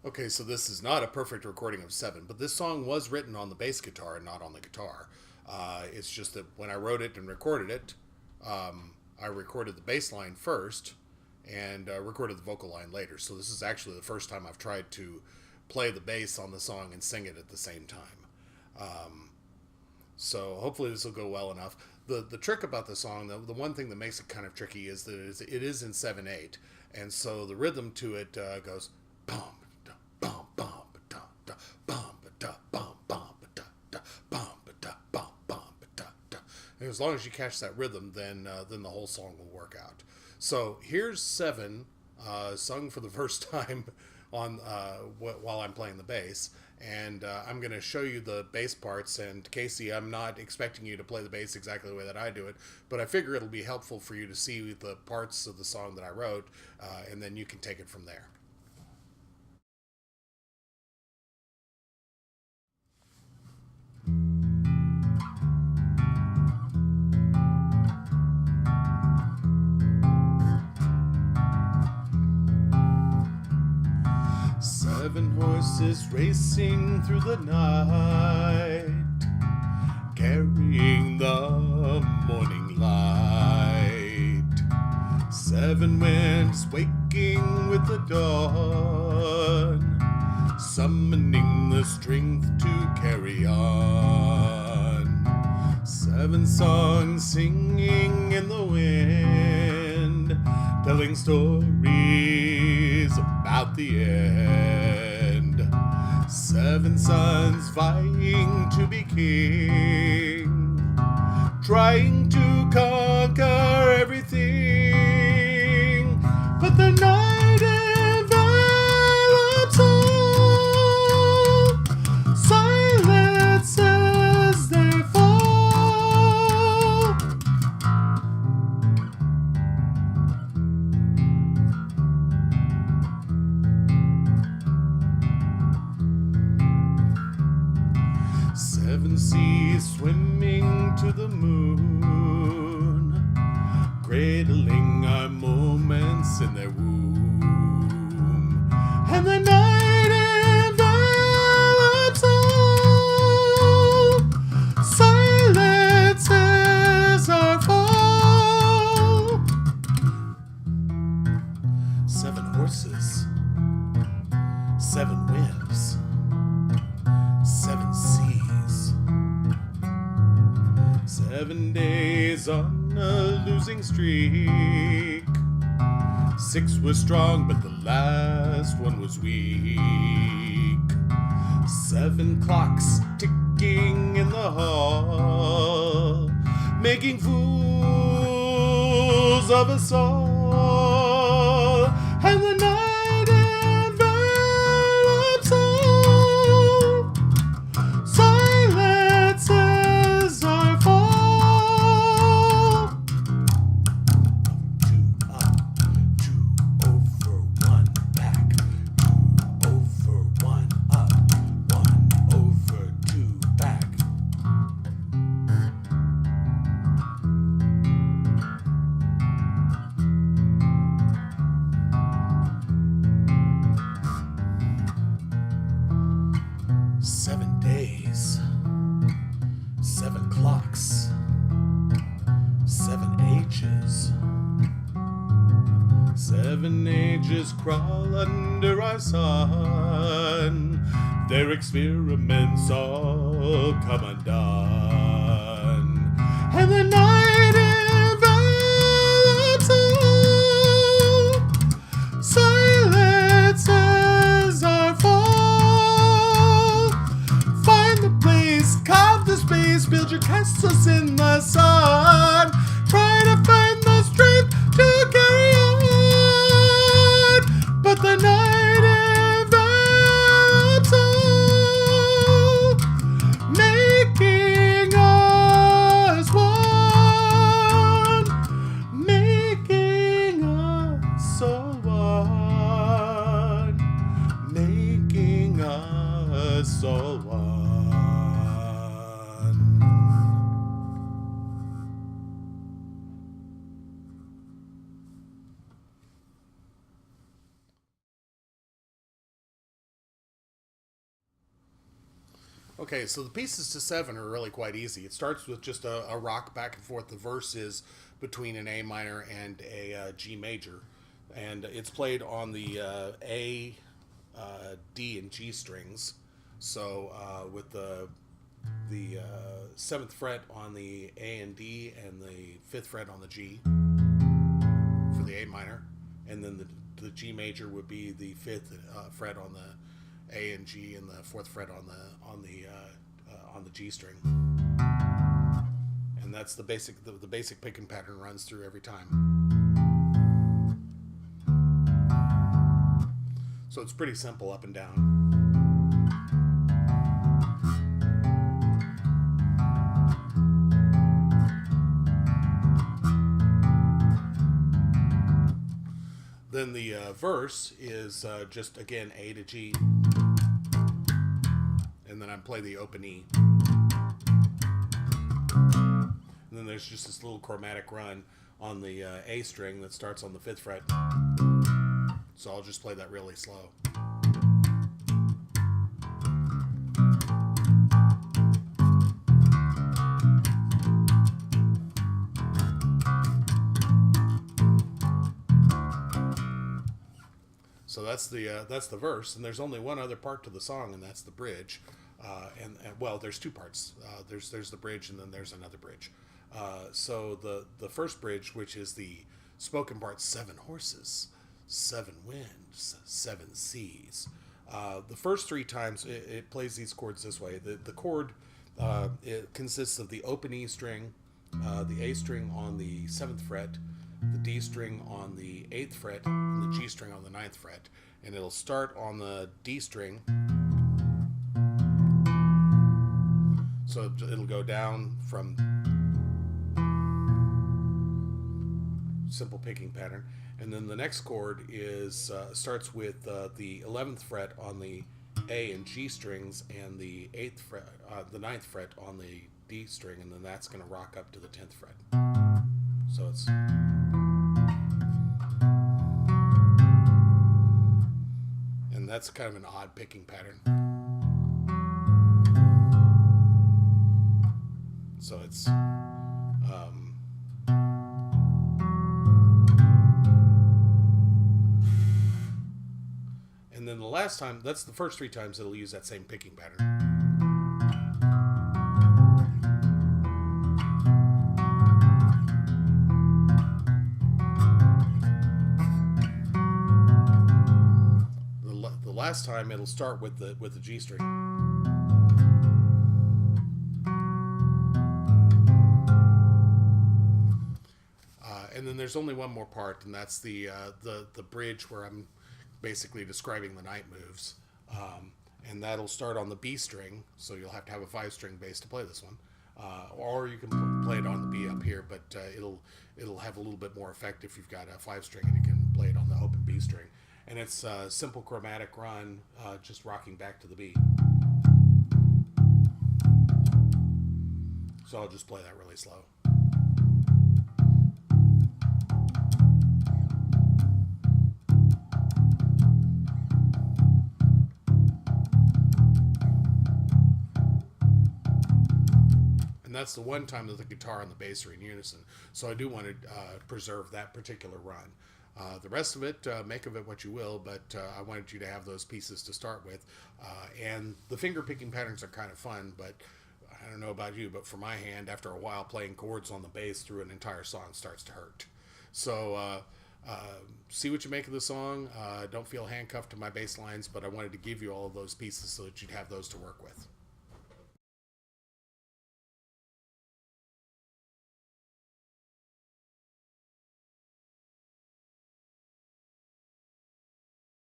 Okay, so this is not a perfect recording of Seven, but this song was written on the bass guitar and not on the guitar. It's just that when I wrote it and recorded it, I recorded the bass line first and recorded the vocal line later. So this is actually the first time I've tried to play the bass on the song and sing it at the same time. So hopefully this will go well enough. The trick about the song, the one thing that makes it kind of tricky is that it is in 7/8, and so the rhythm to it goes bum da bum bum da da bum da bum bum da da bum da bum bum da da. And as long as you catch that rhythm, then the whole song will work out. So here's Seven, sung for the first time on while I'm playing the bass, and I'm going to show you the bass parts. And Casey, I'm not expecting you to play the bass exactly the way that I do it, but I figure it'll be helpful for you to see the parts of the song that I wrote, and then you can take it from there. 7 horses racing through the night, carrying the morning light. 7 winds waking with the dawn, summoning the strength to carry on. 7 songs singing in the wind, telling stories about the end. 7 sons vying to be king, trying to conquer everything, but the night envelops all, silences their fall. 7 seas swimming to the moon, cradling our moments in their womb, and the night envelops all, silences our fall. 7 horses, 7 winds, 7 seas, 7 days on a losing streak. 6 was strong, but the last one was weak. 7 clocks ticking in the hall, making fools of us all. And the night envelops all, silences our fall. 2 up, 2 over, 1 back, 2 over, 1 up, 1 over, 2 back. 7 days, 7 clocks, 7 ages. 7 ages crawl under our sun, their experiments all come undone, and the night envelops all, silences our fall. Find the place, carve the space, build your castles in the sun. Try to find the strength to carry on, but the night envelops all, making us one. Okay, so the pieces to seven are really quite easy. It starts with just a rock back and forth. The verse is between an A minor and a G major, and it's played on the A, D, and G strings. So with the seventh fret on the A and D, and the fifth fret on the G for the A minor, and then the G major would be the fifth fret on the A and G, and the fourth fret on the G string. And that's the basic picking pattern runs through every time. So it's pretty simple up and down. Then the verse is just, again, A to G. And then I play the open E. And then there's just this little chromatic run on the A string that starts on the fifth fret. So I'll just play that really slow. So that's the verse, and there's only one other part to the song, and that's the bridge. And well, there's two parts. There's the bridge, and then there's another bridge. So the first bridge, which is the spoken part, 7 horses, 7 winds, 7 seas. The first 3 times it plays these chords this way. The chord it consists of the open E string, the A string on the 7th fret, the D string on the 8th fret, and the G string on the 9th fret. And it'll start on the D string. So it'll go down from simple picking pattern. And then the next chord is starts with the 11th fret on the A and G strings, and the 8th fret, the 9th fret on the D string, and then that's going to rock up to the 10th fret. So it's... And that's kind of an odd picking pattern. So it's... and then the last time, that's the first 3 times it'll use that same picking pattern. Last time it'll start with the G string. And then there's only one more part, and that's the bridge where I'm basically describing the night moves. And that'll start on the B string, so you'll have to have a 5-string bass to play this one. Or you can play it on the B up here, but it'll have a little bit more effect if you've got a 5-string and you can play it on the open B string. And it's a simple chromatic run, just rocking back to the beat. So I'll just play that really slow. And that's the one time that the guitar and the bass are in unison. So I do want to preserve that particular run. The rest of it, make of it what you will, but I wanted you to have those pieces to start with. And the finger picking patterns are kind of fun, but I don't know about you, but for my hand, after a while, playing chords on the bass through an entire song starts to hurt. So see what you make of the song. Don't feel handcuffed to my bass lines, but I wanted to give you all of those pieces so that you'd have those to work with.